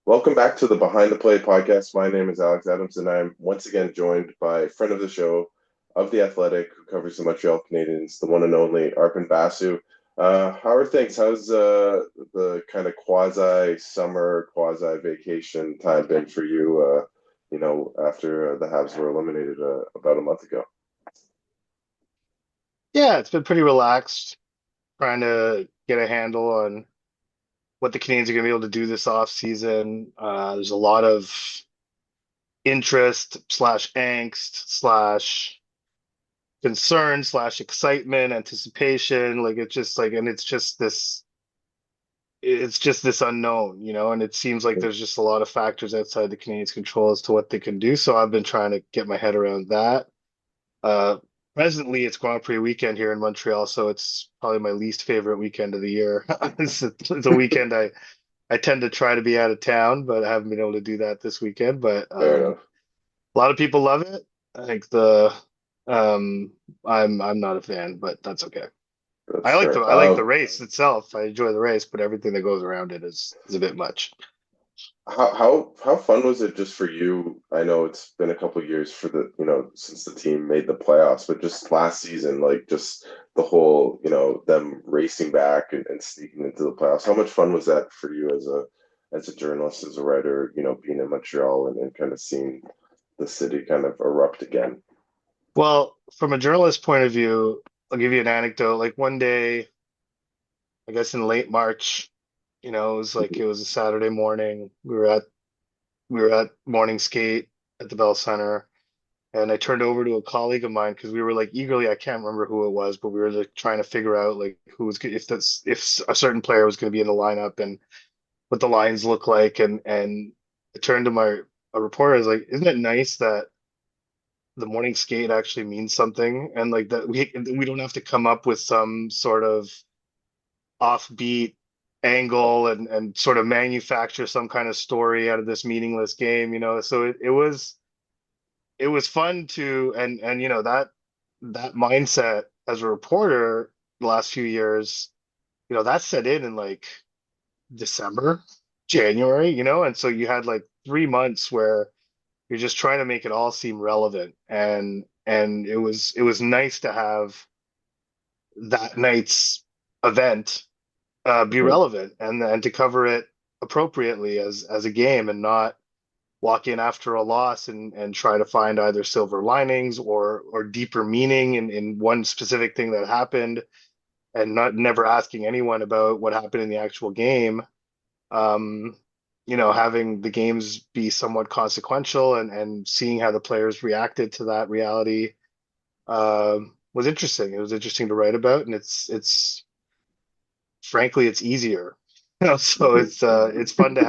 Welcome back to the Behind the Play podcast. My name is Alex Adams, and I'm once again joined by a friend of the show of The Athletic, who covers the Montreal Canadiens, the one and only Arpon Basu. How are things? How's the kind of quasi summer, quasi vacation time been for you? After the Habs were eliminated about a month ago. Yeah, it's been pretty relaxed, trying to get a handle on what the Canadiens are going to be able to do this off season. There's a lot of interest slash angst slash concern slash excitement, anticipation. Like it's just like, and it's just this unknown, and it seems like there's just a lot of factors outside the Canadiens' control as to what they can do. So I've been trying to get my head around that. Uh, Presently, it's Grand Prix weekend here in Montreal, so it's probably my least favorite weekend of the year. It's a weekend I tend to try to be out of town, but I haven't been able to do that this weekend. But Fair enough. a lot of people love it. I think the um, I'm not a fan, but that's okay. That's fair. I like the race itself. I enjoy the race, but everything that goes around it is a bit much. How fun was it just for you? I know it's been a couple of years for since the team made the playoffs, but just last season, like just the whole, them racing back and sneaking into the playoffs. How much fun was that for you as a journalist, as a writer, being in Montreal and kind of seeing the city kind of erupt again? Well, from a journalist point of view, I'll give you an anecdote. Like one day, I guess in late March. It was a Saturday morning. We were at morning skate at the Bell Center, and I turned over to a colleague of mine because we were like eagerly, I can't remember who it was, but we were like trying to figure out like if a certain player was going to be in the lineup and what the lines look like, and I turned to my a reporter. I was like, "Isn't it nice that the morning skate actually means something, and like that we don't have to come up with some sort of offbeat angle and sort of manufacture some kind of story out of this meaningless game. So it was fun to and that mindset as a reporter the last few years, that set in like December, January, and so you had like 3 months where you're just trying to make it all seem relevant, and it was nice to have that night's event be Mhm. relevant and to cover it appropriately as a game and not walk in after a loss and try to find either silver linings or deeper meaning in one specific thing that happened and not never asking anyone about what happened in the actual game. Um, Having the games be somewhat consequential and seeing how the players reacted to that reality was interesting. It was interesting to write about, and it's frankly it's easier. So Mhm. it's fun to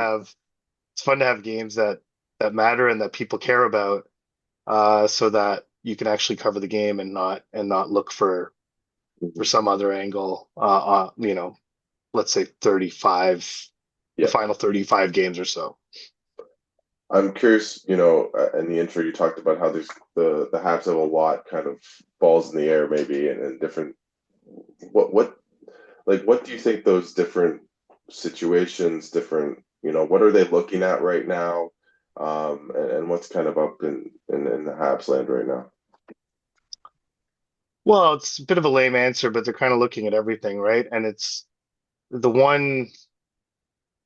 have games that matter and that people care about, so that you can actually cover the game and not look for Mhm. some other angle. Let's say 35, the Yeah. final 35 games or so. I'm curious, in the intro you talked about how there's the Habs have a lot kind of balls in the air maybe and different what like what do you think those different situations, different, what are they looking at right now? And what's kind of up in the Habs land right now? Well, it's a bit of a lame answer, but they're kind of looking at everything, right? And it's the one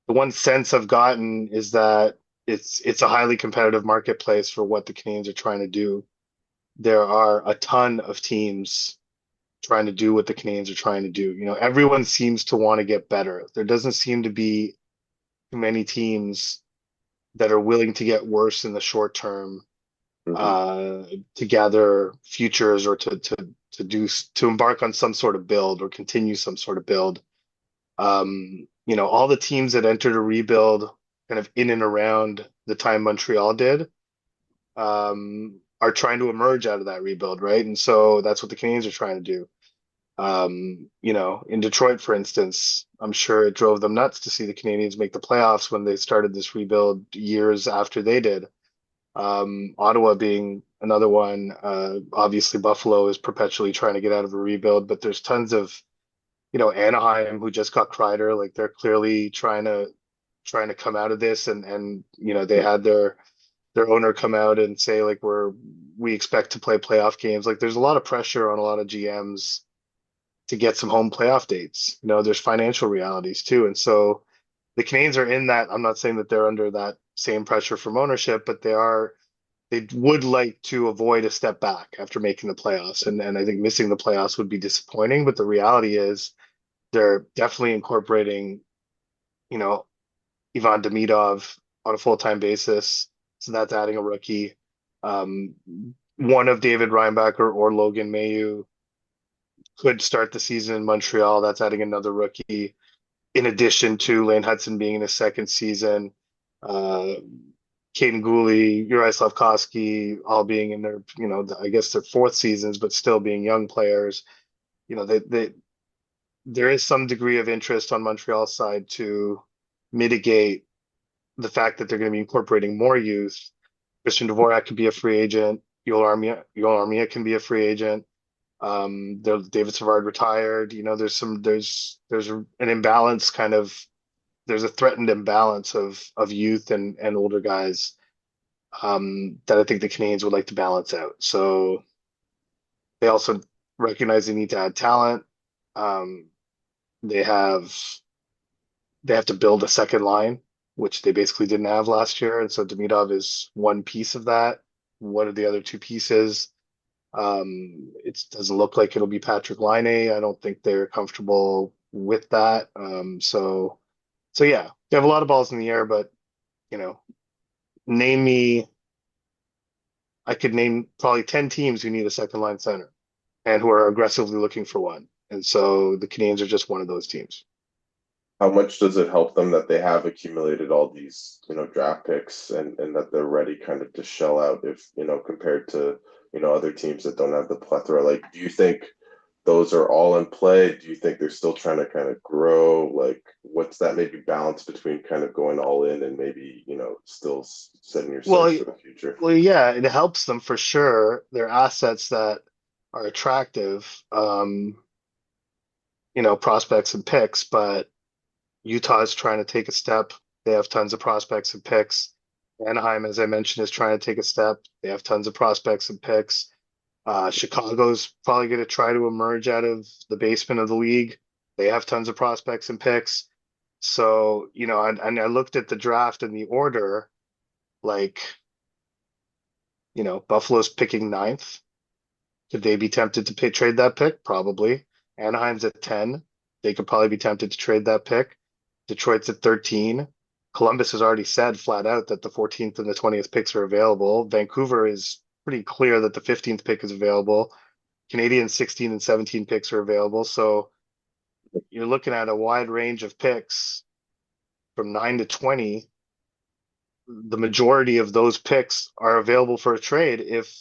the one sense I've gotten is that it's a highly competitive marketplace for what the Canadiens are trying to do. There are a ton of teams trying to do what the Canadiens are trying to do. Everyone seems to want to get better. There doesn't seem to be too many teams that are willing to get worse in the short term, Hmm. uh, to gather futures or to embark on some sort of build or continue some sort of build. All the teams that entered a rebuild kind of in and around the time Montreal did, are trying to emerge out of that rebuild, right? And so that's what the Canadiens are trying to do. In Detroit, for instance, I'm sure it drove them nuts to see the Canadiens make the playoffs when they started this rebuild years after they did. Ottawa being another one. Obviously, Buffalo is perpetually trying to get out of a rebuild, but there's tons of, Anaheim who just got Kreider, like they're clearly trying to trying to come out of this, and they had their owner come out and say like we expect to play playoff games. Like there's a lot of pressure on a lot of GMs to get some home playoff dates. There's financial realities too, and so the Canadiens are in that. I'm not saying that they're under that same pressure from ownership, but they would like to avoid a step back after making the playoffs. And I think missing the playoffs would be disappointing. But the reality is they're definitely incorporating, you know, Ivan Demidov on a full-time basis. So that's adding a rookie. Um, One of David Reinbacher or Logan Mailloux could start the season in Montreal. That's adding another rookie, in addition to Lane Hutson being in his second season. Uh, Caden Gooley, Juraj Slafkovsky, all being in their, I guess their fourth seasons, but still being young players. They there is some degree of interest on Montreal's side to mitigate the fact that they're going to be incorporating more youth. Christian Dvorak could be a free agent. Yoel Armia can be a free agent. David Savard retired. There's an imbalance kind of. There's a threatened imbalance of youth and older guys that I think the Canadiens would like to balance out. So they also recognize they need to add talent. Um, they have they have to build a second line, which they basically didn't have last year, and so Demidov is one piece of that. What are the other two pieces? It doesn't look like it'll be Patrick Laine. I don't think they're comfortable with that. So yeah, they have a lot of balls in the air, but you know, name me. I could name probably 10 teams who need a second line center and who are aggressively looking for one. And so the Canadiens are just one of those teams. How much does it help them that they have accumulated all these, draft picks and that they're ready kind of to shell out if, compared to, other teams that don't have the plethora? Like, do you think those are all in play? Do you think they're still trying to kind of grow? Like, what's that maybe balance between kind of going all in and maybe, still setting your sights Well, for the future? well, yeah, it helps them for sure. They're assets that are attractive, prospects and picks, but Utah is trying to take a step. They have tons of prospects and picks. Anaheim, as I mentioned, is trying to take a step. They have tons of prospects and picks. Chicago's probably going to try to emerge out of the basement of the league. They have tons of prospects and picks. So, and I looked at the draft and the order, like, Buffalo's picking ninth. Could they be tempted to trade that pick? Probably. Anaheim's at 10. They could probably be tempted to trade that pick. Detroit's at 13. Columbus has already said flat out that the 14th and the 20th picks are available. Vancouver is pretty clear that the 15th pick is available. Canadiens 16 and 17 picks are available. So you're looking at a wide range of picks from 9 to 20. The majority of those picks are available for a trade if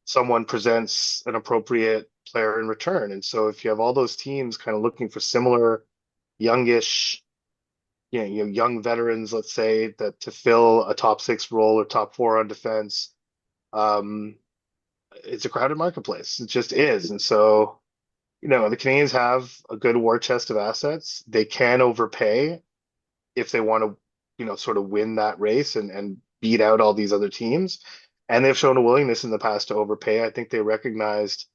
someone presents an appropriate player in return. And so if you have all those teams kind of looking for similar youngish, young veterans, let's say, that to fill a top six role or top four on defense, um, it's a crowded marketplace. It just is. And so, the Canadiens have a good war chest of assets. They can overpay if they want to, sort of win that race and beat out all these other teams. And they've shown a willingness in the past to overpay. I think they recognized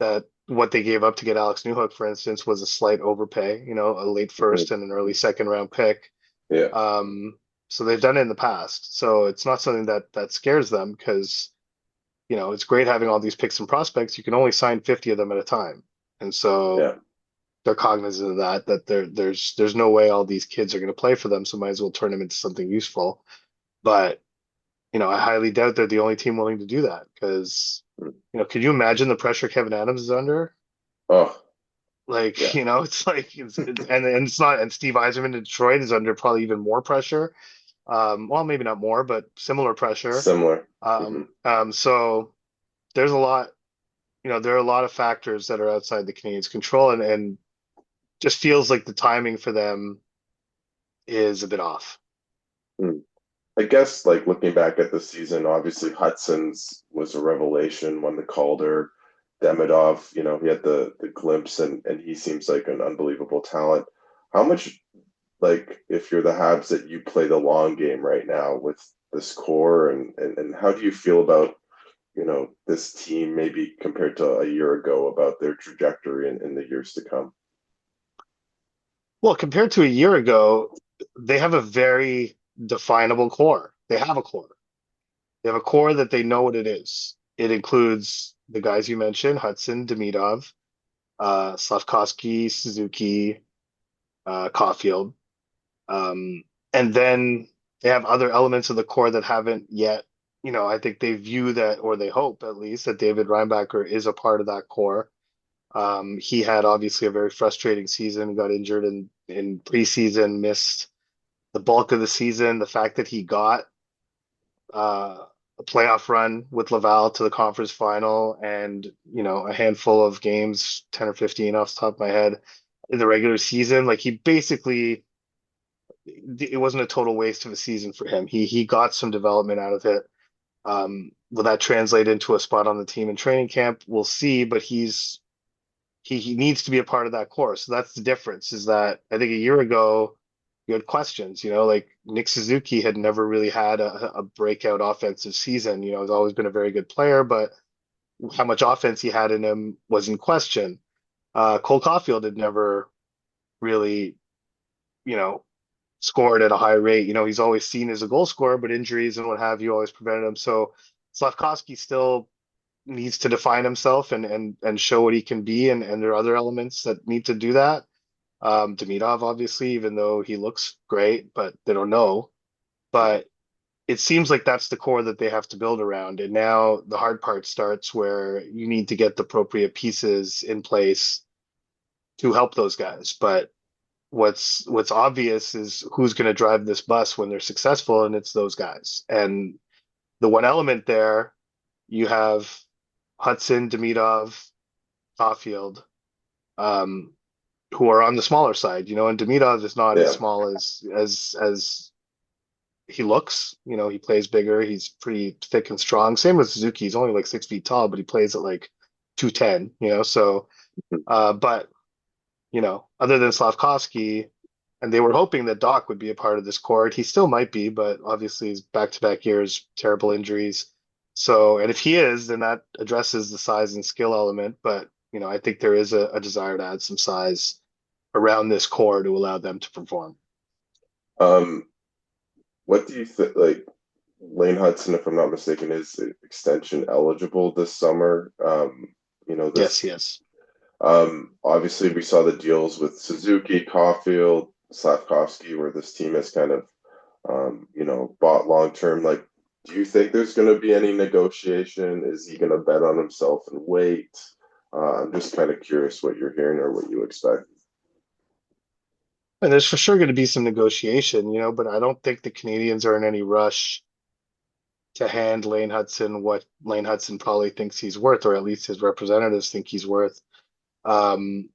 that what they gave up to get Alex Newhook, for instance, was a slight overpay, a late first and an early second round pick. Yeah. So they've done it in the past. So it's not something that scares them because, it's great having all these picks and prospects. You can only sign 50 of them at a time. And so Yeah. they're cognizant of that there's no way all these kids are going to play for them. So might as well turn them into something useful. But I highly doubt they're the only team willing to do that because, could you imagine the pressure Kevin Adams is under? Oh, Like, yeah. it's like and it's not, and Steve Yzerman in Detroit is under probably even more pressure. Well, maybe not more, but similar pressure. Similar. Hmm. So there's a lot, there are a lot of factors that are outside the Canadiens' control, and just feels like the timing for them is a bit off. I guess like looking back at the season, obviously Hudson's was a revelation, won the Calder. Demidov, he had the glimpse and he seems like an unbelievable talent. How much like if you're the Habs that you play the long game right now with this core and how do you feel about this team maybe compared to a year ago about their trajectory in the years to come? Well, compared to a year ago, they have a very definable core. They have a core. They have a core that they know what it is. It includes the guys you mentioned, Hutson, Demidov, Slafkovsky, Suzuki, Caulfield. Um, and then they have other elements of the core that haven't yet, I think they view that, or they hope at least, that David Reinbacher is a part of that core. He had obviously a very frustrating season, got injured in preseason, missed the bulk of the season. The fact that he got a playoff run with Laval to the conference final and, a handful of games, 10 or 15 off the top of my head, in the regular season, like he basically it wasn't a total waste of a season for him. He got some development out of it. Will that translate into a spot on the team in training camp? We'll see, but he needs to be a part of that core. So that's the difference, is that I think a year ago you had questions, like Nick Suzuki had never really had a breakout offensive season. He's always been a very good player, but how much offense he had in him was in question. Cole Caulfield had never really, you know, scored at a high rate. He's always seen as a goal scorer, but injuries and what have you always prevented him. So Slafkovsky still needs to define himself and show what he can be, and there are other elements that need to do that. Demidov, obviously, even though he looks great, but they don't know. But it seems like that's the core that they have to build around. And now the hard part starts where you need to get the appropriate pieces in place to help those guys. But what's obvious is who's going to drive this bus when they're successful, and it's those guys. And the one element there, you have Hutson, Demidov, Caulfield, um, who are on the smaller side, and Demidov is not as Yeah. small as he looks. He plays bigger. He's pretty thick and strong. Same with Suzuki. He's only like 6 feet tall, but he plays at like 210. So, but other than Slavkovsky, and they were hoping that Doc would be a part of this core. He still might be, but obviously his back-to-back years, terrible injuries. So, and if he is, then that addresses the size and skill element. But, I think there is a desire to add some size around this core to allow them to perform. Um, what do you think? Like Lane Hutson, if I'm not mistaken, is extension eligible this summer. Yes, This yes. obviously we saw the deals with Suzuki, Caulfield, Slafkovsky, where this team has kind of bought long term. Like, do you think there's going to be any negotiation? Is he going to bet on himself and wait? I'm just kind of curious what you're hearing or what you expect. And there's for sure going to be some negotiation, but I don't think the Canadians are in any rush to hand Lane Hutson what Lane Hutson probably thinks he's worth, or at least his representatives think he's worth. Um,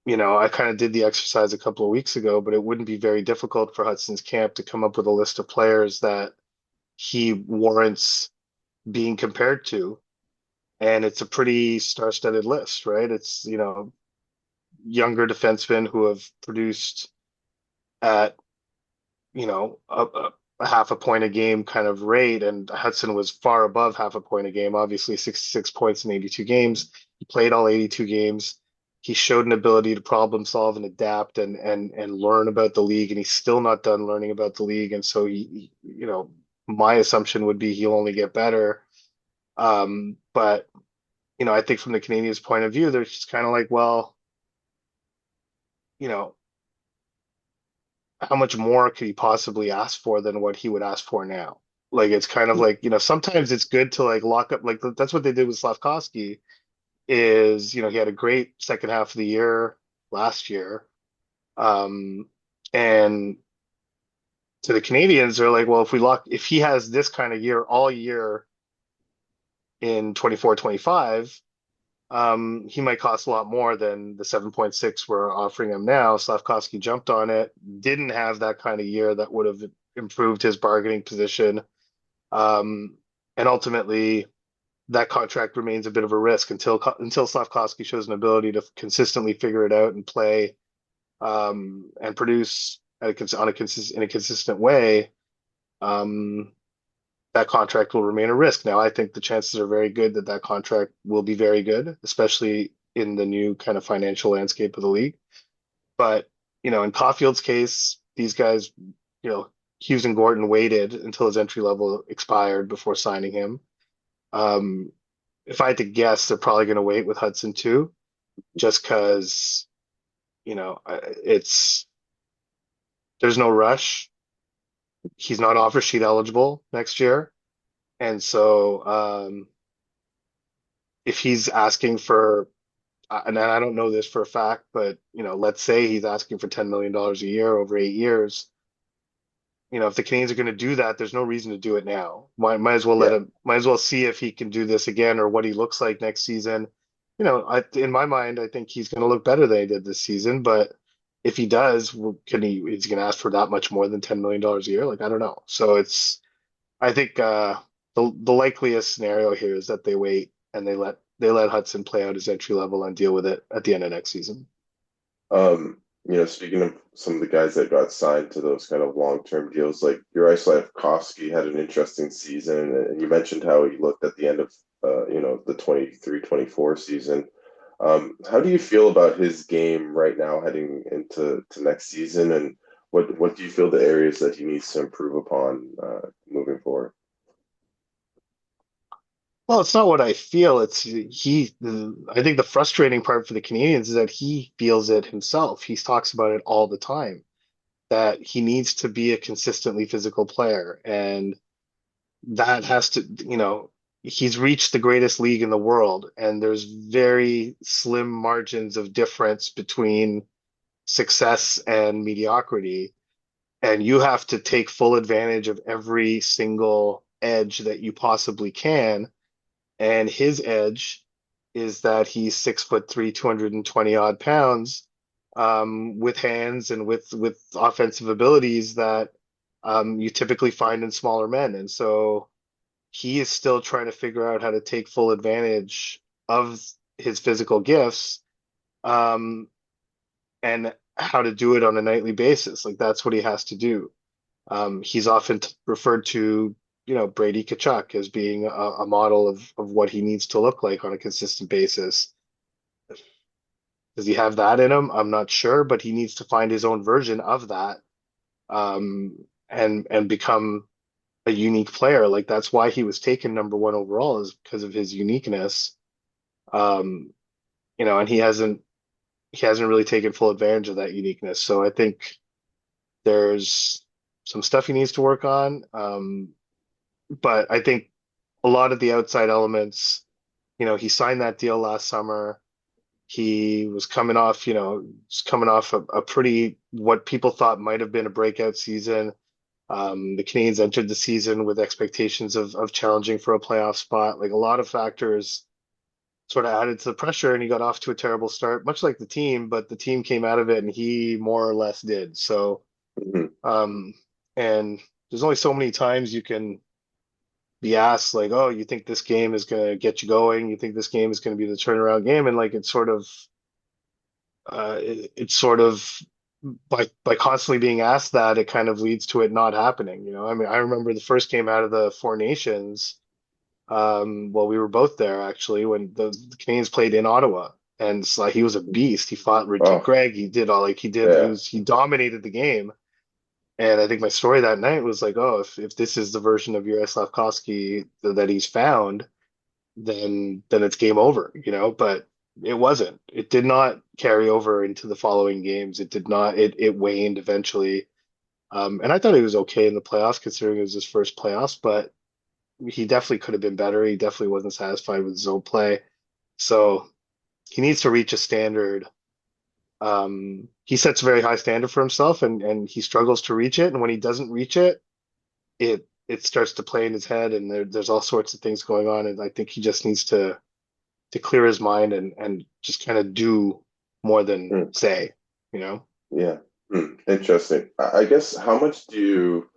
I kind of did the exercise a couple of weeks ago, but it wouldn't be very difficult for Hudson's camp to come up with a list of players that he warrants being compared to. And it's a pretty star-studded list, right? It's, younger defensemen who have produced at, a half a point a game kind of rate. And Hudson was far above half a point a game, obviously 66 points in 82 games. He played all 82 games. He showed an ability to problem solve and adapt and learn about the league, and he's still not done learning about the league. And so my assumption would be he'll only get better. But I think from the Canadians' point of view, they're just kind of like, well, you know, how much more could he possibly ask for than what he would ask for now? Like it's kind of like, sometimes it's good to like lock up, like that's what they did with Slafkovsky. Is, he had a great second half of the year last year. Um, and to the Canadians, they're like, well, if he has this kind of year all year in 24-25, he might cost a lot more than the 7.6 we're offering him now. Slavkovsky jumped on it, didn't have that kind of year that would have improved his bargaining position. And ultimately, that contract remains a bit of a risk until Slavkovsky shows an ability to consistently figure it out and play and produce on in a consistent way, um, that contract will remain a risk. Now, I think the chances are very good that that contract will be very good, especially in the new kind of financial landscape of the league. But, in Caulfield's case, these guys, you know, Hughes and Gordon waited until his entry level expired before signing him. Um, if I had to guess, they're probably going to wait with Hutson too, just because, it's there's no rush. He's not offer sheet eligible next year. And so, if he's asking for, and I don't know this for a fact, but let's say he's asking for $10 million a year over 8 years. If the Canadiens are going to do that, there's no reason to do it now. Might as well let Yeah. him, might as well see if he can do this again or what he looks like next season. In my mind, I think he's going to look better than he did this season. But if he does, is he going to ask for that much more than $10 million a year? Like, I don't know. So I think the likeliest scenario here is that they wait and they let Hutson play out his entry level and deal with it at the end of next season. Speaking of some of the guys that got signed to those kind of long-term deals, like Juraj Slafkovsky had an interesting season, and you mentioned how he looked at the end of the 23-24 season. How do you feel about his game right now heading into next season, and what do you feel the areas that he needs to improve upon moving forward? Well, it's not what I feel. I think the frustrating part for the Canadians is that he feels it himself. He talks about it all the time, that he needs to be a consistently physical player. And that has to, he's reached the greatest league in the world, and there's very slim margins of difference between success and mediocrity. And you have to take full advantage of every single edge that you possibly can. And his edge is that he's 6'3", 220 odd pounds, with hands and with offensive abilities that you typically find in smaller men. And so he is still trying to figure out how to take full advantage of his physical gifts, um, and how to do it on a nightly basis. Like, that's what he has to do. He's often referred to, Brady Tkachuk as being a model of what he needs to look like on a consistent basis. Does he have that in him? I'm not sure, but he needs to find his own version of that, and become a unique player. Like, that's why he was taken number one overall, is because of his uniqueness. Um, and he hasn't really taken full advantage of that uniqueness. So I think there's some stuff he needs to work on. But I think a lot of the outside elements, he signed that deal last summer. He was coming off a pretty, what people thought might have been a breakout season. The Canadiens entered the season with expectations of challenging for a playoff spot. Like, a lot of factors sort of added to the pressure, and he got off to a terrible start, much like the team, but the team came out of it and he more or less did. So, Mhm. um, and there's only so many times you can be asked, like, oh, you think this game is going to get you going? You think this game is going to be the turnaround game? And like, it's sort of, by constantly being asked that, it kind of leads to it not happening. I mean, I remember the first game out of the Four Nations. Well, we were both there actually when the Canadiens played in Ottawa, and it's like he was a beast. He fought Oh, Greg. He did all like he did. yeah. He dominated the game. And I think my story that night was like, oh, if this is the version of Juraj Slafkovsky that he's found, then it's game over. But it wasn't. It did not carry over into the following games. It did not. It waned eventually. And I thought he was okay in the playoffs, considering it was his first playoffs, but he definitely could have been better. He definitely wasn't satisfied with his own play. So he needs to reach a standard. He sets a very high standard for himself, and he struggles to reach it. And when he doesn't reach it, it starts to play in his head, and there's all sorts of things going on. And I think he just needs to clear his mind and just kind of do more than Mm, say, you know? yeah. Interesting. I guess how much do you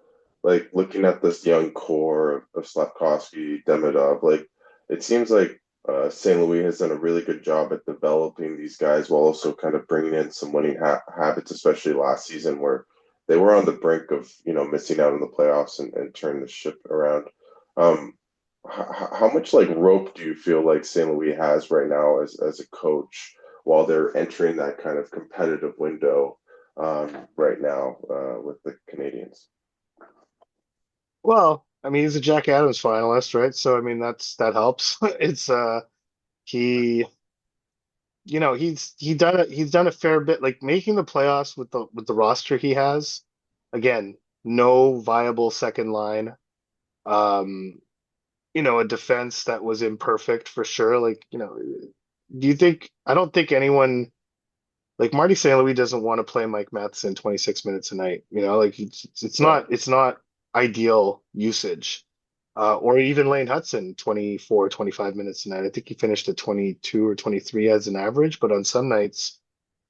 like looking at this young core of Slafkovsky, Demidov? Like, it seems like St. Louis has done a really good job at developing these guys while also kind of bringing in some winning habits, especially last season where they were on the brink of, missing out on the playoffs and turning the ship around. Um, how much like rope do you feel like St. Louis has right now as a coach while they're entering that kind of competitive window right now with the Canadiens? Well, I mean, he's a Jack Adams finalist, right? So I mean, that helps. It's he, he's done a fair bit, like making the playoffs with the roster he has. Again, no viable second line. Um, a defense that was imperfect for sure. Like, do you think? I don't think anyone like Marty St. Louis doesn't want to play Mike Matheson 26 minutes a night. Like Yeah. it's not ideal usage. Or even Lane Hutson 24, 25 minutes a night. I think he finished at 22 or 23 as an average, but on some nights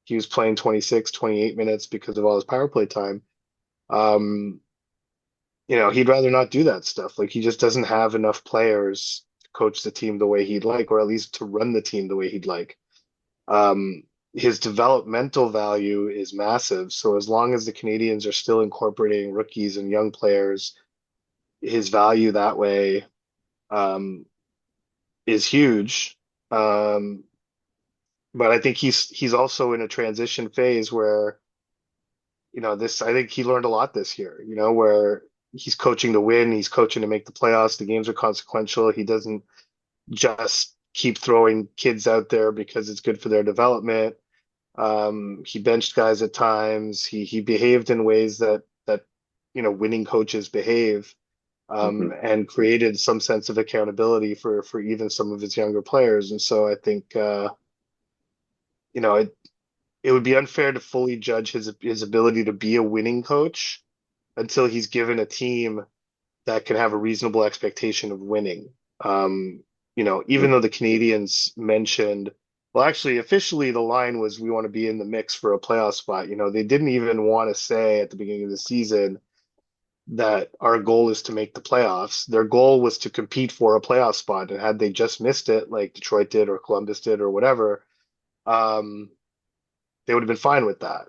he was playing 26, 28 minutes because of all his power play time. Um, he'd rather not do that stuff. Like he just doesn't have enough players to coach the team the way he'd like, or at least to run the team the way he'd like. Um, his developmental value is massive. So as long as the Canadiens are still incorporating rookies and young players, his value that way um, is huge. Um, but I think he's also in a transition phase where, this I think he learned a lot this year, where he's coaching to win, he's coaching to make the playoffs. The games are consequential. He doesn't just keep throwing kids out there because it's good for their development. He benched guys at times. He behaved in ways that winning coaches behave, Hmm. and created some sense of accountability for even some of his younger players. And so I think it would be unfair to fully judge his ability to be a winning coach until he's given a team that can have a reasonable expectation of winning. Um, even though the Canadians mentioned, well, actually, officially the line was we want to be in the mix for a playoff spot. They didn't even want to say at the beginning of the season that our goal is to make the playoffs. Their goal was to compete for a playoff spot, and had they just missed it, like Detroit did or Columbus did or whatever, um, they would have been fine with that.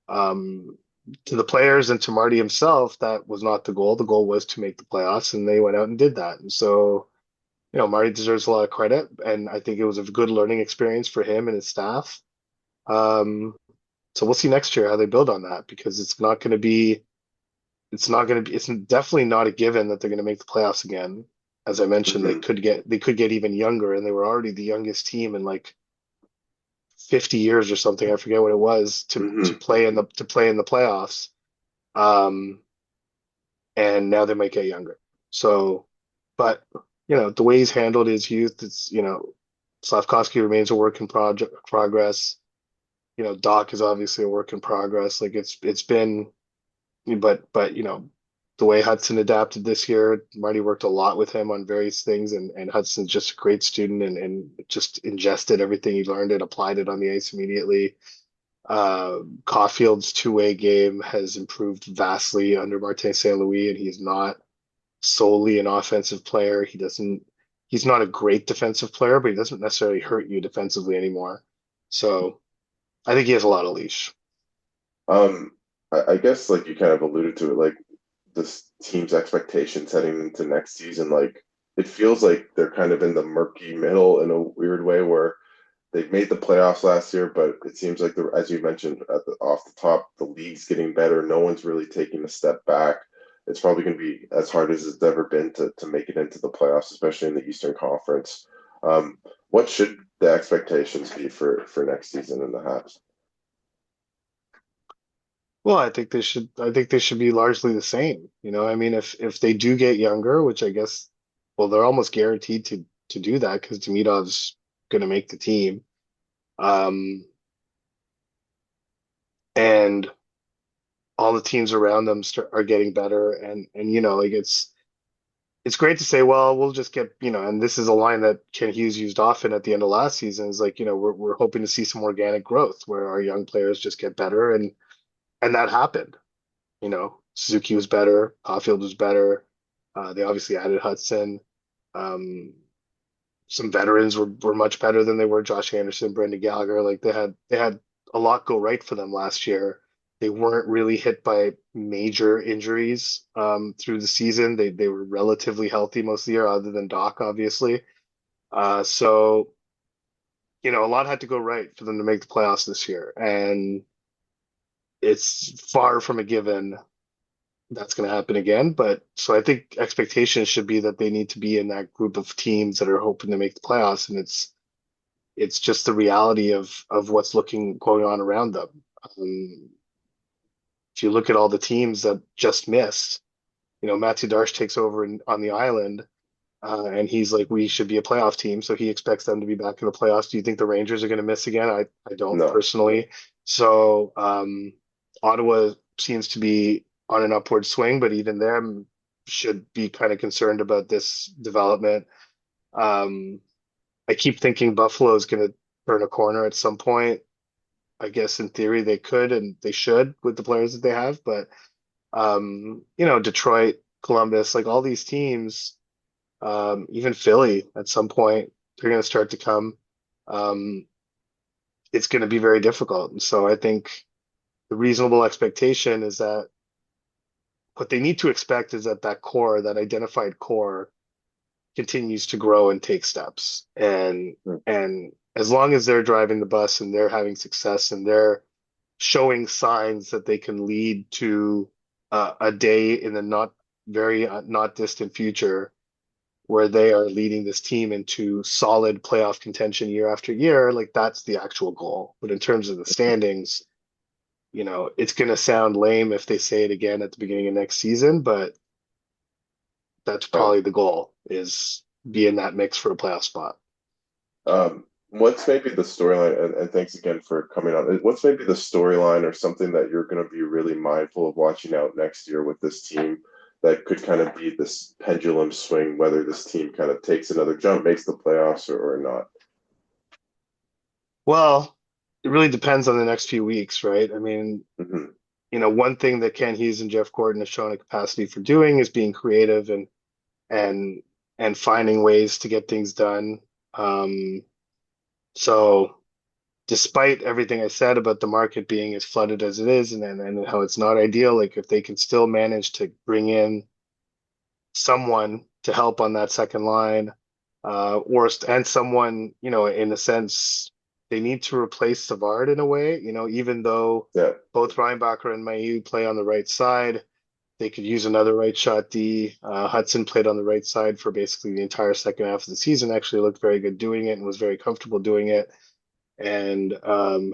Um, to the players and to Marty himself, that was not the goal. The goal was to make the playoffs, and they went out and did that. And so, Marty deserves a lot of credit, and I think it was a good learning experience for him and his staff. Um, so we'll see next year how they build on that because it's definitely not a given that they're going to make the playoffs again. As I mentioned, Hmm. they could get even younger, and they were already the youngest team in like 50 years or something. I forget what it was to Hmm. play in the playoffs. Um, and now they might get younger. So, but the way he's handled his youth, Slafkovsky remains a work in project progress. Doc is obviously a work in progress. Like it's been, but the way Hutson adapted this year, Marty worked a lot with him on various things, and Hudson's just a great student and just ingested everything he learned and applied it on the ice immediately. Caulfield's two-way game has improved vastly under Martin St. Louis, and he's not solely an offensive player. He's not a great defensive player, but he doesn't necessarily hurt you defensively anymore. So I think he has a lot of leash. Um, I guess like you kind of alluded to it, like this team's expectations heading into next season, like it feels like they're kind of in the murky middle in a weird way where they've made the playoffs last year, but it seems like as you mentioned off the top, the league's getting better. No one's really taking a step back. It's probably going to be as hard as it's ever been to make it into the playoffs, especially in the Eastern Conference. Um, what should the expectations be for next season in the Habs? Well, I think they should be largely the same. I mean, if they do get younger, which I guess, well, they're almost guaranteed to do that because Demidov's going to make the team. Um, and all the teams around them are getting better, and like it's great to say, well, we'll just get, and this is a line that Ken Hughes used often at the end of last season is like, we're hoping to see some organic growth where our young players just get better, and that happened. Suzuki was better, Caulfield was better. They obviously added Hutson. Um, some veterans were much better than they were. Josh Anderson, Brendan Gallagher, like they had a lot go right for them last year. They weren't really hit by major injuries through the season. They were relatively healthy most of the year, other than Doc, obviously. So a lot had to go right for them to make the playoffs this year, and it's far from a given that's going to happen again. But so I think expectations should be that they need to be in that group of teams that are hoping to make the playoffs, and it's just the reality of what's looking going on around them. Um, if you look at all the teams that just missed, Matthew Darsh takes over on the island, and he's like, we should be a playoff team, so he expects them to be back in the playoffs. Do you think the Rangers are going to miss again? I don't No. personally. So Ottawa seems to be on an upward swing, but even them should be kind of concerned about this development. Um, I keep thinking Buffalo is going to turn a corner at some point. I guess in theory they could and they should with the players that they have, but Detroit, Columbus, like all these teams, even Philly at some point, they're going to start to come. Um, it's going to be very difficult. And so I think the reasonable expectation is that what they need to expect is that that core, that identified core, continues to grow and take steps. And as long as they're driving the bus and they're having success and they're showing signs that they can lead to a day in the not distant future where they are leading this team into solid playoff contention year after year, like that's the actual goal. But in terms of the standings, it's going to sound lame if they say it again at the beginning of next season, but that's Um, probably the goal is be in that mix for a playoff spot. what's maybe the storyline, and thanks again for coming on. What's maybe the storyline or something that you're going to be really mindful of watching out next year with this team that could kind of be this pendulum swing, whether this team kind of takes another jump, makes the playoffs or not? Well, it really depends on the next few weeks, right? I mean, Hmm. one thing that Ken Hughes and Jeff Gordon have shown a capacity for doing is being creative and and finding ways to get things done. Um, so despite everything I said about the market being as flooded as it is and how it's not ideal, like if they can still manage to bring in someone to help on that second line, and someone, in a sense, they need to replace Savard in a way, even though Yeah. both Reinbacher and Mailloux play on the right side, they could use another right shot D. Hutson played on the right side for basically the entire second half of the season, actually looked very good doing it and was very comfortable doing it and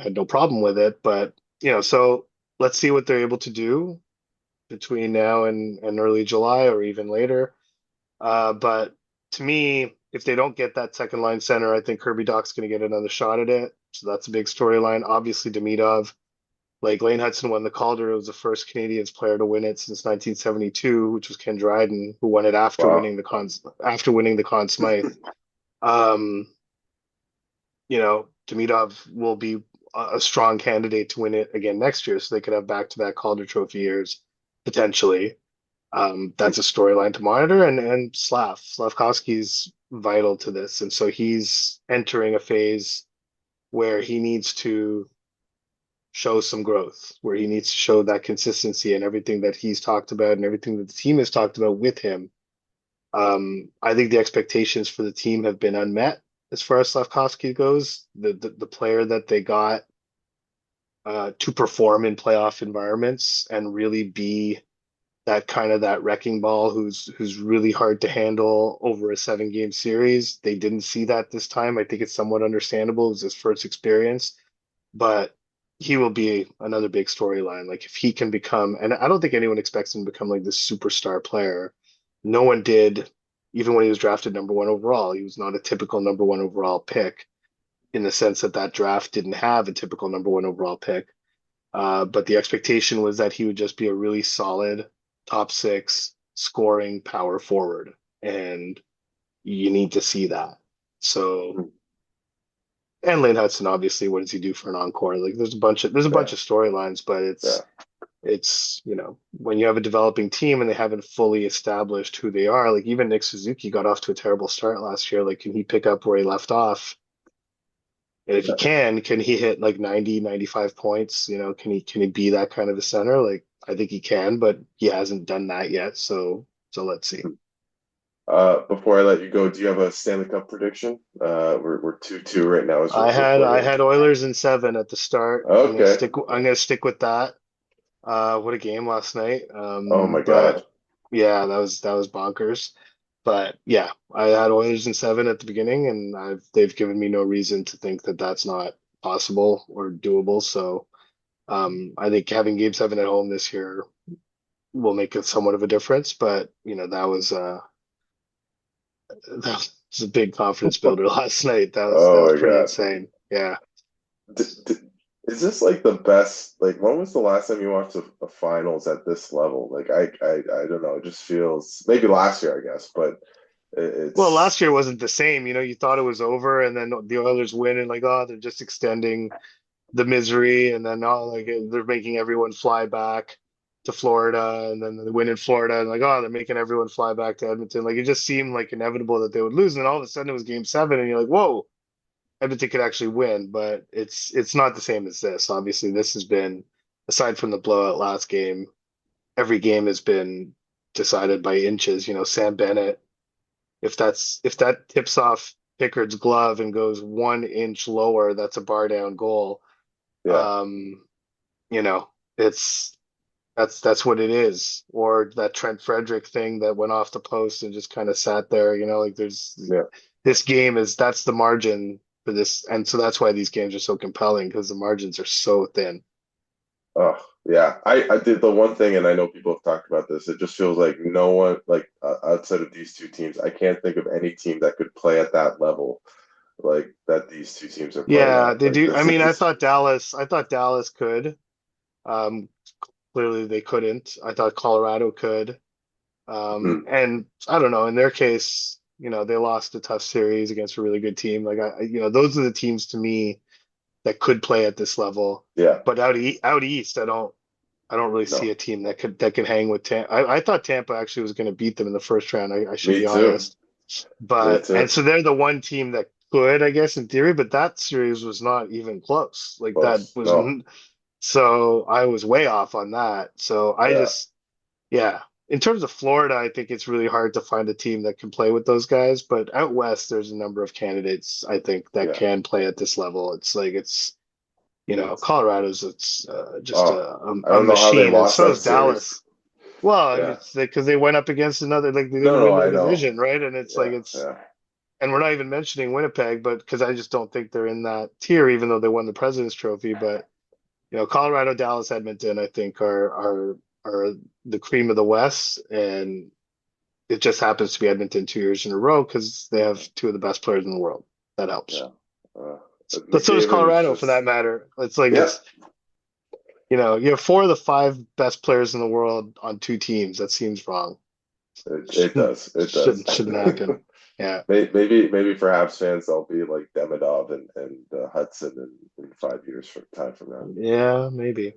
had no problem with it. But, so let's see what they're able to do between now and early July or even later. But to me, if they don't get that second line center, I think Kirby Doc's going to get another shot at it. So that's a big storyline. Obviously, Demidov, like Lane Hutson won the Calder. It was the first Canadiens player to win it since 1972, which was Ken Dryden, who won it Wow. after winning the Conn Smythe. Um, Demidov will be a strong candidate to win it again next year, so they could have back-to-back Calder Trophy years potentially. That's a storyline to monitor, and Slafkovsky's vital to this, and so he's entering a phase where he needs to show some growth, where he needs to show that consistency and everything that he's talked about and everything that the team has talked about with him. I think the expectations for the team have been unmet as far as Slafkovsky goes. The player that they got to perform in playoff environments and really be that kind of that wrecking ball who's really hard to handle over a 7 game series. They didn't see that this time. I think it's somewhat understandable. It was his first experience, but he will be another big storyline. Like if he can become, and I don't think anyone expects him to become like this superstar player. No one did, even when he was drafted number one overall. He was not a typical number one overall pick in the sense that that draft didn't have a typical number one overall pick. But the expectation was that he would just be a really solid top six scoring power forward. And you need to see that. So, and Lane Hutson, obviously, what does he do for an encore? Like there's a bunch of Yeah. storylines, but Yeah. it's, when you have a developing team and they haven't fully established who they are, like even Nick Suzuki got off to a terrible start last year. Like, can he pick up where he left off? And if he can he hit like 90, 95 points? Can he be that kind of a center? Like, I think he can, but he hasn't done that yet. So let's see. Before I let you go, do you have a Stanley Cup prediction? We're 2-2 right now as we're I had I recording. had Oilers in seven at the start. Okay. I'm gonna stick with that. What a game last night. Oh my God. But yeah, that was bonkers. But yeah, I had Oilers in seven at the beginning, and they've given me no reason to think that that's not possible or doable. So I think having Game Seven at home this year will make it somewhat of a difference. But that was a big confidence builder last night. That was Oh my pretty God. insane. Yeah. D d is this like the best? Like, when was the last time you watched a finals at this level? Like, I don't know. It just feels maybe last year, I guess, but Well, it's last year wasn't the same. You thought it was over, and then the Oilers win, and like, oh, they're just extending the misery, and then like they're making everyone fly back to Florida, and then they win in Florida, and like, oh, they're making everyone fly back to Edmonton. Like, it just seemed like inevitable that they would lose, and then all of a sudden it was Game Seven, and you're like, whoa, Edmonton could actually win, but it's not the same as this. Obviously, this has been, aside from the blowout last game, every game has been decided by inches. Sam Bennett, if that tips off Pickard's glove and goes 1 inch lower, that's a bar down goal. yeah, Um, you know, it's that's what it is. Or that Trent Frederick thing that went off the post and just kind of sat there. Like, there's yeah. this game is that's the margin for this, and so that's why these games are so compelling because the margins are so thin. Oh, yeah. I did the one thing, and I know people have talked about this. It just feels like no one, like outside of these two teams, I can't think of any team that could play at that level, like that these two teams are playing Yeah, at. they Like, do. I this mean, I is, thought Dallas could. Um, Clearly they couldn't. I thought Colorado could. hmm, And I don't know, in their case, they lost a tough series against a really good team. Like, those are the teams to me that could play at this level. yeah, But out east, I don't really see no, a team that can hang with Tampa. I thought Tampa actually was going to beat them in the first round. I should me be too, honest. me And too. so they're the one team that could, I guess, in theory, but that series was not even close. Like, that Close, was, no, so I was way off on that. So I yeah, just, yeah. In terms of Florida, I think it's really hard to find a team that can play with those guys. But out west, there's a number of candidates I think that yeah. can play at this level. It's like Colorado's it's just Oh, I a don't know how they machine, and lost so that is series. Dallas. Well, I mean, Yeah, it's because they went up against another, like, they no, didn't no, win their I know. division, right? And it's like Yeah, it's yeah, and we're not even mentioning Winnipeg, but because I just don't think they're in that tier, even though they won the President's Trophy. But Colorado, Dallas, Edmonton, I think are the cream of the West, and it just happens to be Edmonton 2 years in a row because they have two of the best players in the world. That helps. yeah. Uh, But so does McDavid is Colorado, for that just, matter. It's like yeah, you have four of the five best players in the world on two teams. That seems wrong. it Shouldn't does, it does. shouldn't happen. Yeah. Maybe for Habs fans, they'll be like Demidov and Hutson in 5 years from time from now. Yeah, maybe.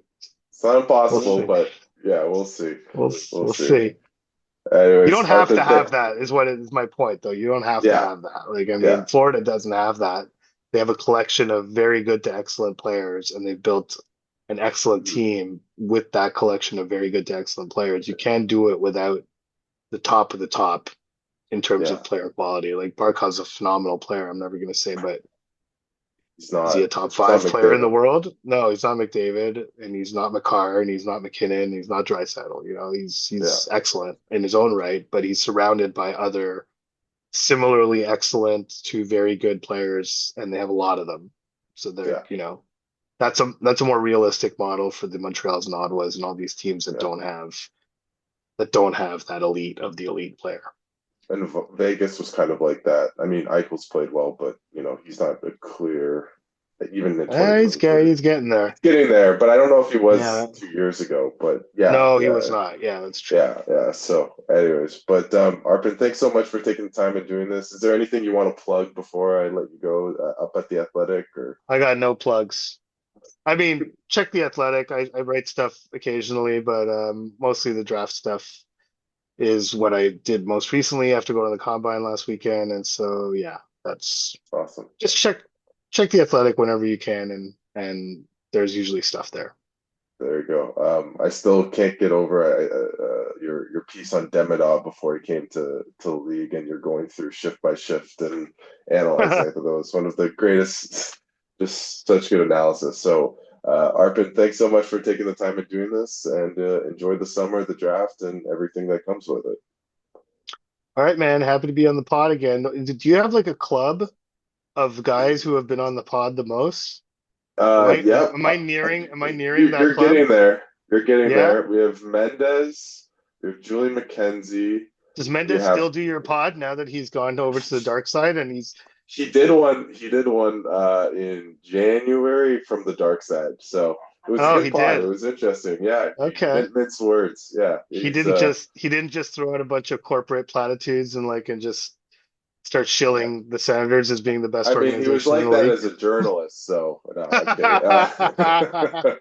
It's not We'll impossible, see. but yeah, we'll see. We'll We'll we'll see. see. You don't Anyways, have to Arpit, have that, is what is my point, though. You don't have to yeah, have that. Like, I yeah, mean, Florida doesn't have that. They have a collection of very good to excellent players, and they've built an excellent mhm, team with that collection of very good to excellent players. You can't do it without the top of the top in terms yeah. of player quality. Like, Barkov's a phenomenal player. I'm never going to say, but is he a top It's not five player in the McDavid. world? No, he's not McDavid, and he's not McCarr, and he's not McKinnon, and he's not Draisaitl. Yeah, He's excellent in his own right, but he's surrounded by other similarly excellent to very good players, and they have a lot of them. So yeah, that's a more realistic model for the Montreals and Ottawas and all these teams that yeah. don't have that elite of the elite player. And Vegas was kind of like that. I mean, Eichel's played well, but he's not a clear, even in He's 2023. getting there. Getting there, but I don't know if he was Yeah. 2 years ago. But yeah, No, he was yeah, not. Yeah, that's true. yeah, yeah. So, anyways, but Arpin, thanks so much for taking the time and doing this. Is there anything you want to plug before I let you go up at the Athletic or? I got no plugs. I mean, check the Athletic. I write stuff occasionally, but mostly the draft stuff is what I did most recently after going to the combine last weekend. And so, yeah, that's Awesome. just check the Athletic whenever you can, and there's usually stuff there. There you go. I still can't get over your piece on Demidov before he came to the league, and you're going through shift by shift and analyzing. I thought that was one of the greatest, just such good analysis. So, Arpon, thanks so much for taking the time and doing this, and enjoy the summer, the draft, and everything that comes with it. All right, man. Happy to be on the pod again. Do you have like a club of guys who have been on the pod the most? Yep. Am I nearing that You're club? getting there. You're getting Yeah. there. We have Mendez. We have Julie McKenzie. Does We Mendez have still do your pod now that he's gone over to the dark side and he's He did one. He did one in January from the dark side. So it was a oh, good he pod. It did. was interesting. Yeah, he Okay. didn't mince words. Yeah, he's He didn't just throw out a bunch of corporate platitudes and just start yeah. shilling the Senators as being the I best mean, he was organization in like the that league. as a journalist. So no, I'm kidding.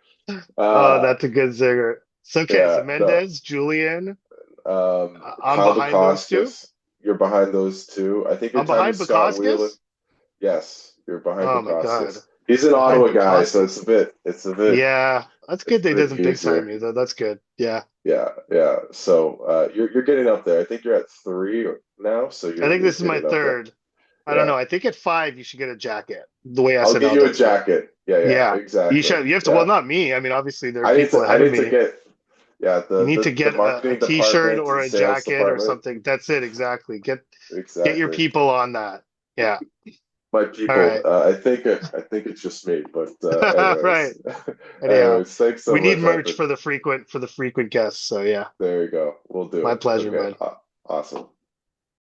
Oh, Uh, that's a good zinger. So okay, so yeah, no. Mendez, Julian, I'm Kyle behind those two. Dubkowskis, you're behind those two. I think you're I'm tied with behind Scott Wheelan. Bukowskis. Yes, you're behind Oh my God. Bukowskis. He's an Behind Ottawa guy, so Bukowskis. it's Yeah, that's good that he a bit doesn't big sign easier. me though. That's good. Yeah. Yeah, yeah. So you're getting up there. I think you're at three now, so I think you're this is my getting up there. third. I don't Yeah, know. I think at five you should get a jacket, the way I'll get SNL you a does it. jacket. Yeah, yeah, Yeah. You exactly. should you have to well, Yeah, not me. I mean, obviously there are people I ahead of need to me. get yeah You need to the get a marketing t-shirt department or and a sales jacket or department. something. That's it, exactly. Get your Exactly. people on that. Yeah. My All people. right. I think it's just me, but Right. anyways, Anyhow, anyways, thanks so we need much, merch Arpin. for the frequent guests. So yeah, There you go. We'll do my it. pleasure, Okay. bud. Awesome.